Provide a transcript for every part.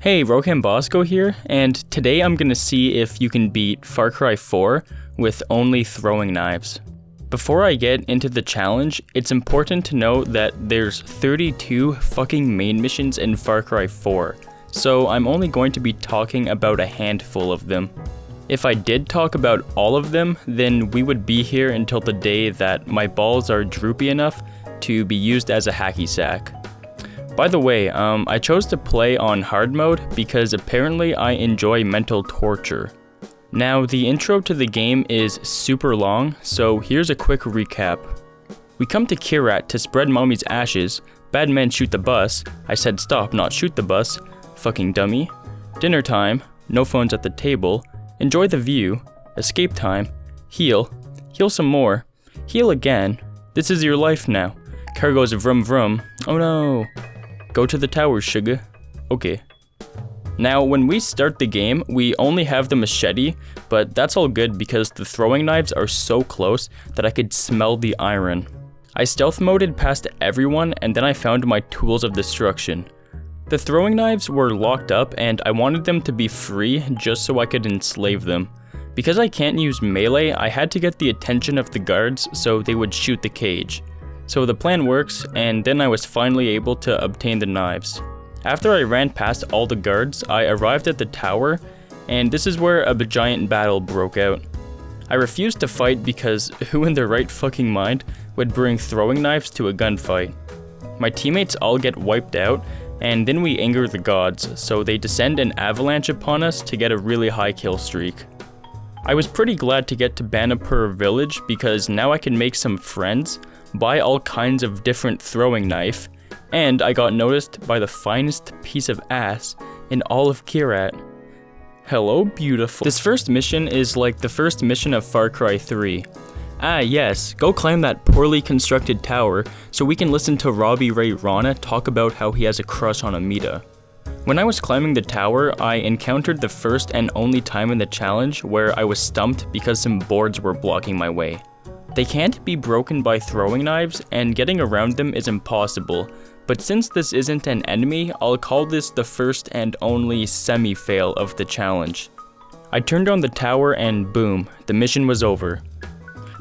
Hey, Rocambasco here, and today I'm gonna see if you can beat Far Cry 4 with only throwing knives. Before I get into the challenge, it's important to know that there's 32 fucking main missions in Far Cry 4, so I'm only going to be talking about a handful of them. If I did talk about all of them, then we would be here until the day that my balls are droopy enough to be used as a hacky sack. By the way, I chose to play on hard mode because apparently I enjoy mental torture. Now, the intro to the game is super long, so here's a quick recap. We come to Kyrat to spread mommy's ashes, bad men shoot the bus, I said stop, not shoot the bus, fucking dummy. Dinner time, no phones at the table, enjoy the view, escape time, heal some more, heal again, this is your life now. Car goes vroom vroom, oh no. Go to the tower, sugar. Okay. Now, when we start the game, we only have the machete, but that's all good because the throwing knives are so close that I could smell the iron. I stealth moded past everyone and then I found my tools of destruction. The throwing knives were locked up and I wanted them to be free just so I could enslave them. Because I can't use melee, I had to get the attention of the guards so they would shoot the cage. So the plan works, and then I was finally able to obtain the knives. After I ran past all the guards, I arrived at the tower, and this is where a giant battle broke out. I refused to fight because who in their right fucking mind would bring throwing knives to a gunfight? My teammates all get wiped out, and then we anger the gods, so they descend an avalanche upon us to get a really high kill streak. I was pretty glad to get to Banapur village because now I can make some friends, buy all kinds of different throwing knife, and I got noticed by the finest piece of ass in all of Kyrat. Hello, beautiful. This first mission is like the first mission of Far Cry 3. Ah yes, go climb that poorly constructed tower so we can listen to Rabi Rana talk about how he has a crush on Amita. When I was climbing the tower, I encountered the first and only time in the challenge where I was stumped because some boards were blocking my way. They can't be broken by throwing knives, and getting around them is impossible, but since this isn't an enemy, I'll call this the first and only semi-fail of the challenge. I turned on the tower and boom, the mission was over.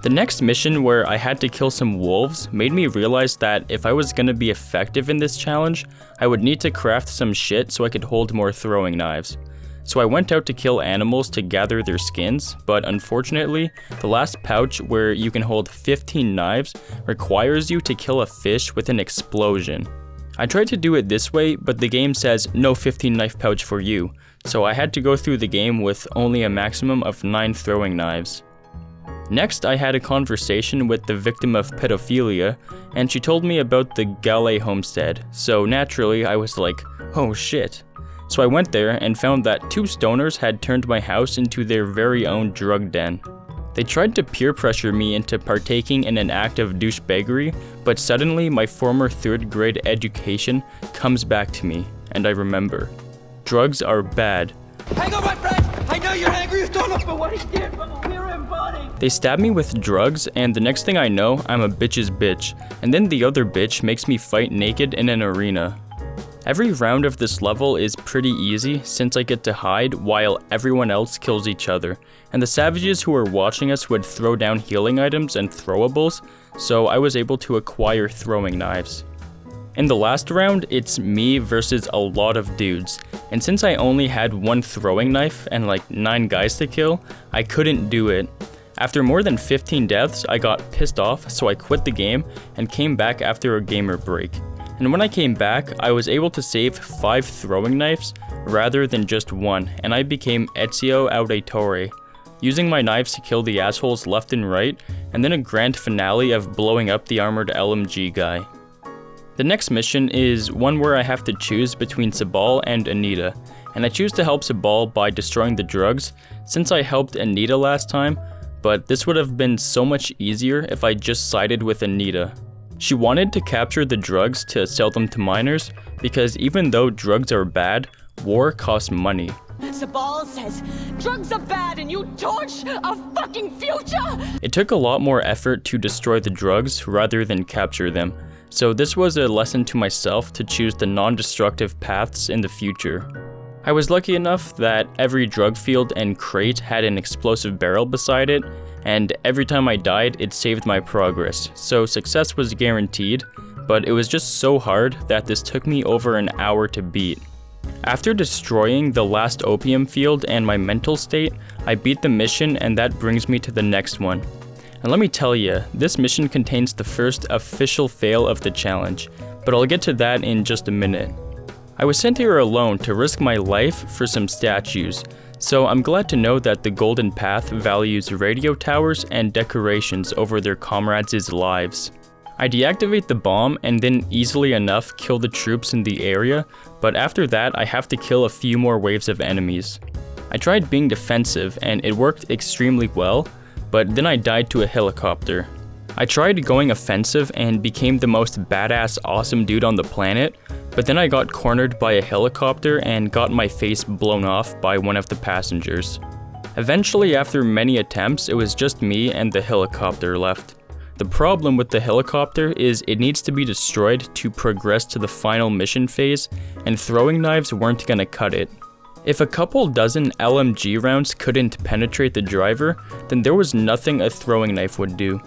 The next mission, where I had to kill some wolves, made me realize that if I was gonna be effective in this challenge, I would need to craft some shit so I could hold more throwing knives. So I went out to kill animals to gather their skins, but unfortunately, the last pouch where you can hold 15 knives requires you to kill a fish with an explosion. I tried to do it this way, but the game says no 15 knife pouch for you, so I had to go through the game with only a maximum of 9 throwing knives. Next, I had a conversation with the victim of pedophilia, and she told me about the Ghale homestead, so naturally I was like, oh shit. So I went there and found that 2 stoners had turned my house into their very own drug den. They tried to peer pressure me into partaking in an act of douchebaggery, but suddenly my former 3rd grade education comes back to me, and I remember. Drugs are bad. Hang on, my friend! I know you're angry, you don't know for what he did, but we're embodied! They stab me with drugs, and the next thing I know, I'm a bitch's bitch, and then the other bitch makes me fight naked in an arena. Every round of this level is pretty easy since I get to hide while everyone else kills each other, and the savages who are watching us would throw down healing items and throwables, so I was able to acquire throwing knives. In the last round, it's me versus a lot of dudes, and since I only had 1 throwing knife and like 9 guys to kill, I couldn't do it. After more than 15 deaths, I got pissed off, so I quit the game and came back after a gamer break. And when I came back, I was able to save 5 throwing knives rather than just 1, and I became ezio auditore, using my knives to kill the assholes left and right, and then a grand finale of blowing up the armored LMG guy. The next mission is one where I have to choose between Sabal and Anita, and I choose to help Sabal by destroying the drugs, since I helped Anita last time, but this would have been so much easier if I just sided with Anita. She wanted to capture the drugs to sell them to minors, because even though drugs are bad, war costs money. Sabal says drugs are bad and you torch our fucking future! It took a lot more effort to destroy the drugs rather than capture them, so this was a lesson to myself to choose the non-destructive paths in the future. I was lucky enough that every drug field and crate had an explosive barrel beside it, and every time I died, it saved my progress, so success was guaranteed, but it was just so hard that this took me over an hour to beat. After destroying the last opium field and my mental state, I beat the mission, and that brings me to the next one. And let me tell you, this mission contains the first official fail of the challenge, but I'll get to that in just a minute. I was sent here alone to risk my life for some statues, so I'm glad to know that the Golden Path values radio towers and decorations over their comrades' lives. I deactivate the bomb and then easily enough kill the troops in the area, but after that I have to kill a few more waves of enemies. I tried being defensive and it worked extremely well, but then I died to a helicopter. I tried going offensive and became the most badass awesome dude on the planet, but then I got cornered by a helicopter and got my face blown off by one of the passengers. Eventually, after many attempts, it was just me and the helicopter left. The problem with the helicopter is it needs to be destroyed to progress to the final mission phase, and throwing knives weren't gonna cut it. If a couple dozen LMG rounds couldn't penetrate the driver, then there was nothing a throwing knife would do.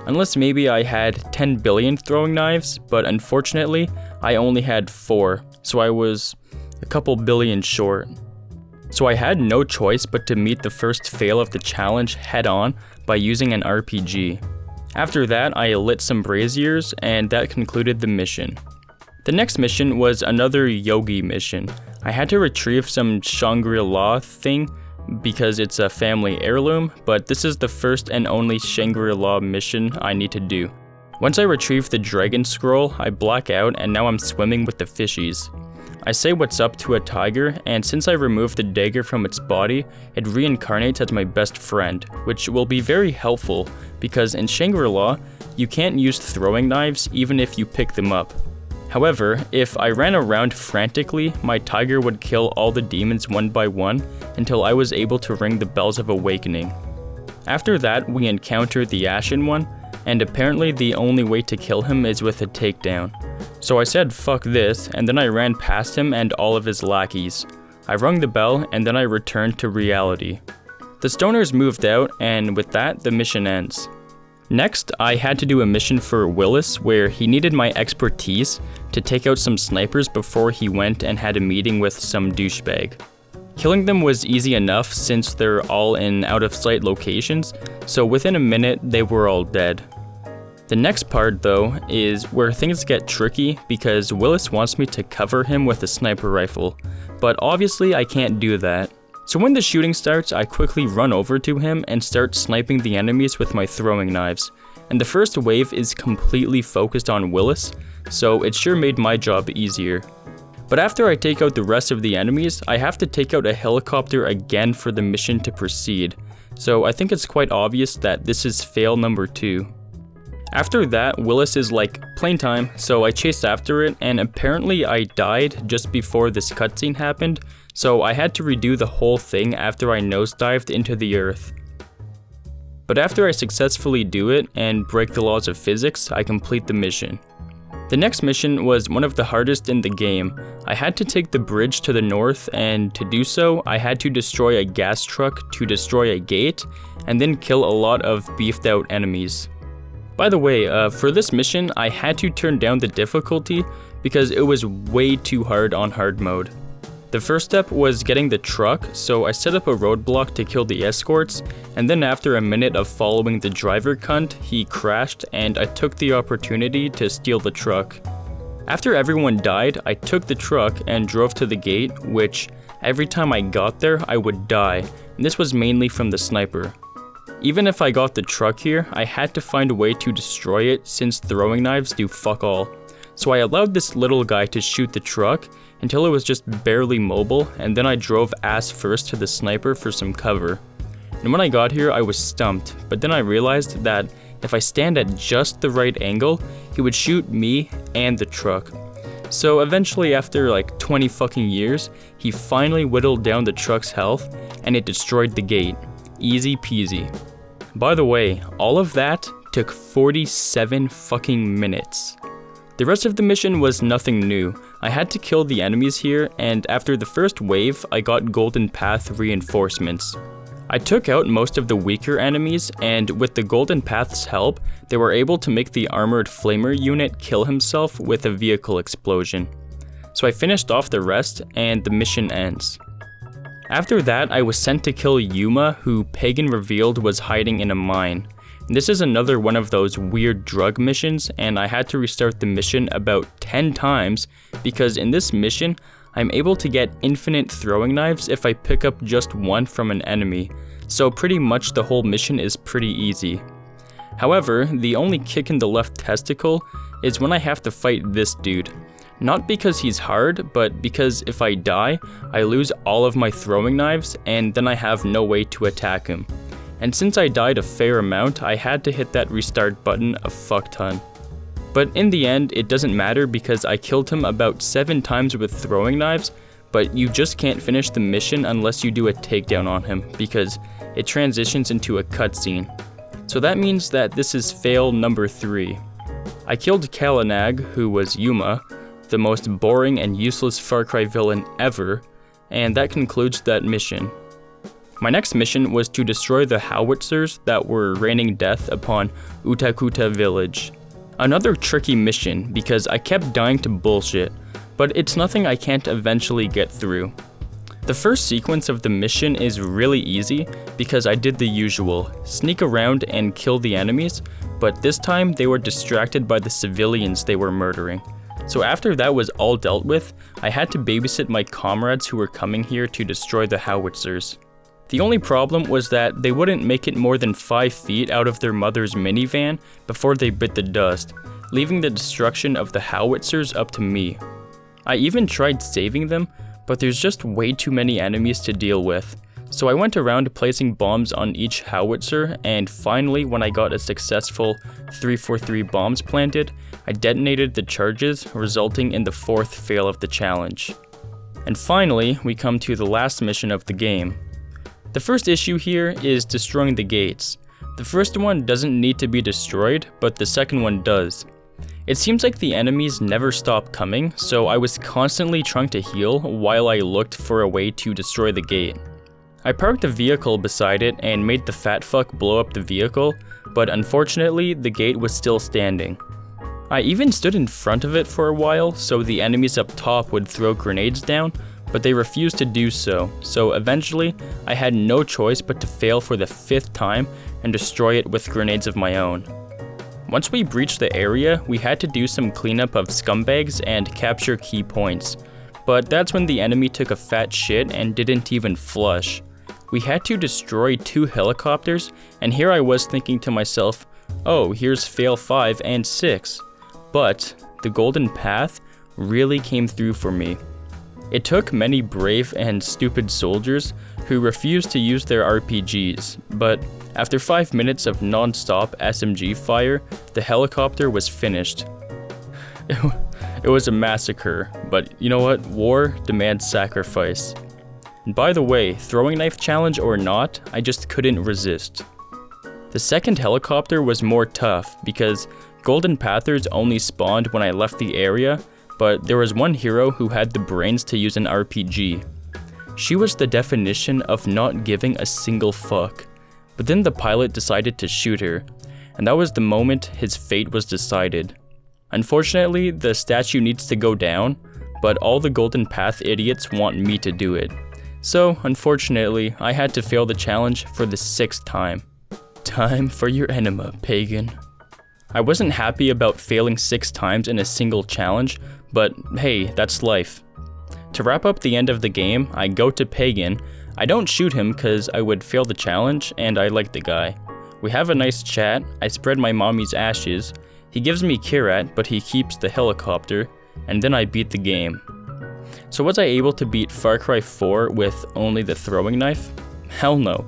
Unless maybe I had 10 billion throwing knives, but unfortunately, I only had 4, so I was a couple billion short. So I had no choice but to meet the first fail of the challenge head on by using an RPG. After that, I lit some braziers, and that concluded the mission. The next mission was another yogi mission. I had to retrieve some Shangri-La thing because it's a family heirloom, but this is the first and only Shangri-La mission I need to do. Once I retrieve the dragon scroll, I black out and now I'm swimming with the fishies. I say what's up to a tiger, and since I removed the dagger from its body, it reincarnates as my best friend, which will be very helpful because in Shangri-La, you can't use throwing knives even if you pick them up. However, if I ran around frantically, my tiger would kill all the demons one by one until I was able to ring the bells of awakening. After that, we encounter the Ashen One, and apparently the only way to kill him is with a takedown. So I said fuck this, and then I ran past him and all of his lackeys. I rung the bell, and then I returned to reality. The stoners moved out, and with that, the mission ends. Next, I had to do a mission for Willis where he needed my expertise to take out some snipers before he went and had a meeting with some douchebag. Killing them was easy enough since they're all in out-of-sight locations, so within a minute they were all dead. The next part though is where things get tricky because Willis wants me to cover him with a sniper rifle, but obviously I can't do that. So when the shooting starts, I quickly run over to him and start sniping the enemies with my throwing knives. And the first wave is completely focused on Willis, so it sure made my job easier. But after I take out the rest of the enemies, I have to take out a helicopter again for the mission to proceed. So I think it's quite obvious that this is fail number 2. After that, Willis is like, plain time, so I chased after it, and apparently I died just before this cutscene happened, so I had to redo the whole thing after I nosedived into the earth. But after I successfully do it and break the laws of physics, I complete the mission. The next mission was one of the hardest in the game. I had to take the bridge to the north, and to do so, I had to destroy a gas truck to destroy a gate, and then kill a lot of beefed out enemies. By the way, for this mission, I had to turn down the difficulty because it was way too hard on hard mode. The first step was getting the truck, so I set up a roadblock to kill the escorts, and then after a minute of following the driver cunt, he crashed and I took the opportunity to steal the truck. After everyone died, I took the truck and drove to the gate, which every time I got there, I would die, and this was mainly from the sniper. Even if I got the truck here, I had to find a way to destroy it since throwing knives do fuck all. So I allowed this little guy to shoot the truck until it was just barely mobile, and then I drove ass first to the sniper for some cover. And when I got here, I was stumped, but then I realized that if I stand at just the right angle, he would shoot me and the truck. So eventually, after like 20 fucking years, he finally whittled down the truck's health and it destroyed the gate. Easy peasy. By the way, all of that took 47 fucking minutes. The rest of the mission was nothing new. I had to kill the enemies here, and after the first wave, I got Golden Path reinforcements. I took out most of the weaker enemies, and with the Golden Path's help, they were able to make the armored flamer unit kill himself with a vehicle explosion. So I finished off the rest, and the mission ends. After that, I was sent to kill Yuma, who Pagan revealed was hiding in a mine. This is another one of those weird drug missions, and I had to restart the mission about 10 times because in this mission, I'm able to get infinite throwing knives if I pick up just one from an enemy, so pretty much the whole mission is pretty easy. However, the only kick in the left testicle is when I have to fight this dude. Not because he's hard, but because if I die, I lose all of my throwing knives and then I have no way to attack him. And since I died a fair amount, I had to hit that restart button a fuck ton. But in the end, it doesn't matter because I killed him about 7 times with throwing knives, but you just can't finish the mission unless you do a takedown on him because it transitions into a cutscene. So that means that this is fail number 3. I killed Kalanag, who was Yuma, the most boring and useless Far Cry villain ever, and that concludes that mission. My next mission was to destroy the howitzers that were raining death upon Utakuta village. Another tricky mission because I kept dying to bullshit, but it's nothing I can't eventually get through. The first sequence of the mission is really easy because I did the usual, sneak around and kill the enemies, but this time they were distracted by the civilians they were murdering. So after that was all dealt with, I had to babysit my comrades who were coming here to destroy the howitzers. The only problem was that they wouldn't make it more than 5 feet out of their mother's minivan before they bit the dust, leaving the destruction of the howitzers up to me. I even tried saving them, but there's just way too many enemies to deal with. So I went around placing bombs on each howitzer, and finally when I got a successful 343 bombs planted, I detonated the charges, resulting in the 4th fail of the challenge. And finally, we come to the last mission of the game. The first issue here is destroying the gates. The first one doesn't need to be destroyed, but the second one does. It seems like the enemies never stop coming, so I was constantly trying to heal while I looked for a way to destroy the gate. I parked a vehicle beside it and made the fat fuck blow up the vehicle, but unfortunately the gate was still standing. I even stood in front of it for a while so the enemies up top would throw grenades down, but they refused to do so, so eventually I had no choice but to fail for the 5th time and destroy it with grenades of my own. Once we breached the area, we had to do some cleanup of scumbags and capture key points, but that's when the enemy took a fat shit and didn't even flush. We had to destroy 2 helicopters, and here I was thinking to myself, oh, here's fail 5 and 6. But the Golden Path really came through for me. It took many brave and stupid soldiers who refused to use their RPGs, but after 5 minutes of non-stop SMG fire, the helicopter was finished. It was a massacre, but you know what? War demands sacrifice. And by the way, throwing knife challenge or not, I just couldn't resist. The second helicopter was more tough because Golden Pathers only spawned when I left the area, but there was one hero who had the brains to use an RPG. She was the definition of not giving a single fuck. But then the pilot decided to shoot her, and that was the moment his fate was decided. Unfortunately, the statue needs to go down, but all the Golden Path idiots want me to do it. So, unfortunately, I had to fail the challenge for the 6th time. Time for your enema, pagan. I wasn't happy about failing 6 times in a single challenge, but hey, that's life. To wrap up the end of the game, I go to Pagan. I don't shoot him cause I would fail the challenge and I like the guy. We have a nice chat, I spread my mommy's ashes, he gives me kyrat but he keeps the helicopter, and then I beat the game. So was I able to beat Far Cry 4 with only the throwing knife? Hell no.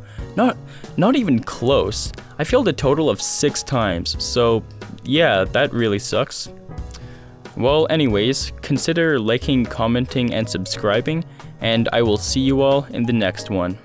Not even close. I failed a total of 6 times, so yeah, that really sucks. Well, anyways, consider liking, commenting, and subscribing, and I will see you all in the next one.